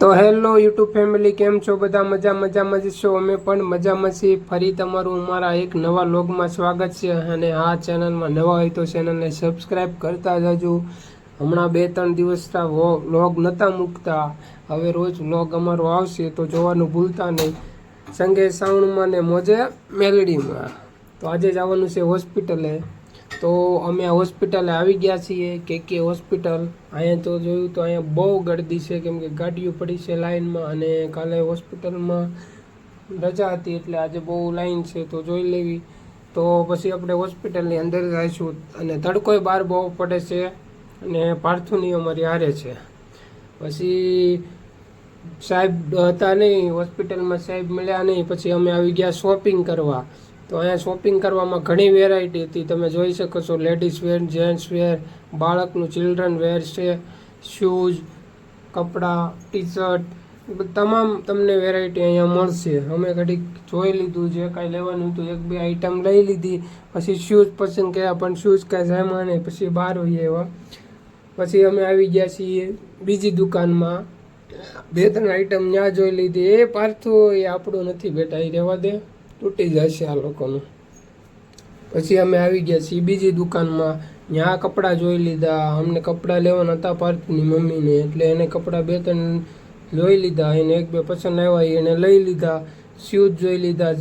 તો hello YouTube family, કેમ છો બધા? મજામાં જ છો? અમે પણ મજામાં છીએ. ફરી તમારું અમારા એક નવા વ્લોગમાં સ્વાગત છે. અને આ ચેનલમાં નવા હોય તો ચેનલને સબસ્ક્રાઈબ કરતા જજો. હમણાં 2-3 દિવસથી વ્લોગ નહોતા મૂકતા, હવે રોજ વ્લોગ અમારો આવશે તો જોવાનું ભૂલતા નહીં. સંગે સાવણમાં ને મોજે મેલડીમાં. તો આજે જવાનું છે હોસ્પિટલે. તો અમે આ હોસ્પિટલે આવી ગયા છીએ, કે હોસ્પિટલ. અહીંયા તો જોયું તો અહીંયા બહુ ગર્દી છે, કેમ કે ગાડીઓ પડી છે લાઈનમાં. અને કાલે હોસ્પિટલમાં રજા હતી એટલે આજે બહુ લાઈન છે, તો જોઈ લેવી. તો પછી આપણે હોસ્પિટલની અંદર જઈશું. અને તડકોય બહાર બહુ પડે છે, અને પાર્થુની અમારી હારે છે. પછી સાહેબ હતા નહીં હોસ્પિટલમાં, સાહેબ મળ્યા નહીં. પછી અમે આવી ગયા શોપિંગ કરવા. તો અહીંયા શોપિંગ કરવામાં ઘણી વેરાયટી હતી, તમે જોઈ શકો છો. લેડીઝ વેર, જેન્ટ્સ વેર, બાળકનું ચિલ્ડ્રન વેર છે, શૂઝ, કપડાં, ટી શર્ટ, તમામ તમને વેરાયટી અહીંયા મળશે. અમે ઘડીક જોઈ લીધું, જે કાંઈ લેવાનું હતું 1-2 આઈટમ લઈ લીધી. પછી શૂઝ પસંદ કર્યા, પણ શૂઝ કાંઈ જામ્યા નહીં. પછી બહાર હોઈએ એવા. પછી અમે આવી ગયા છીએ બીજી દુકાનમાં. 2-3 આઈટમ ત્યાં જોઈ લીધી. એ પાર્થુ એ આપણું નથી બેટા, એ રહેવા દે, તૂટી જશે આ લોકોનું. પછી અમે આવી ગયા છીએ બીજી દુકાનમાં. ત્યાં કપડાં જોઈ લીધા. અમને કપડાં લેવાના હતા પાર્થની મમ્મીને, એટલે એને કપડાં 2-3 જોઈ લીધા. એને 1-2 પસંદ આવ્યા, એને લઈ લીધા. શૂઝ જોઈ લીધા,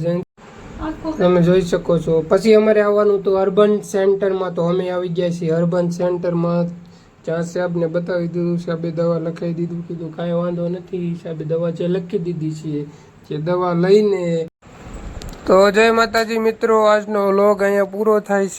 તમે જોઈ શકો છો. પછી અમારે આવવાનું હતું અર્બન સેન્ટરમાં. તો અમે આવી ગયા છીએ અર્બન સેન્ટરમાં. જ્યાં સાહેબને બતાવી દીધું, સાહેબે દવા લખાવી દીધું, કીધું કાંઈ વાંધો નથી. સાહેબે દવા જે લખી દીધી છે, જે દવા લઈને. તો જય માતાજી મિત્રો, આજનો વ્લોગ અહીંયા પૂરો થાય છે.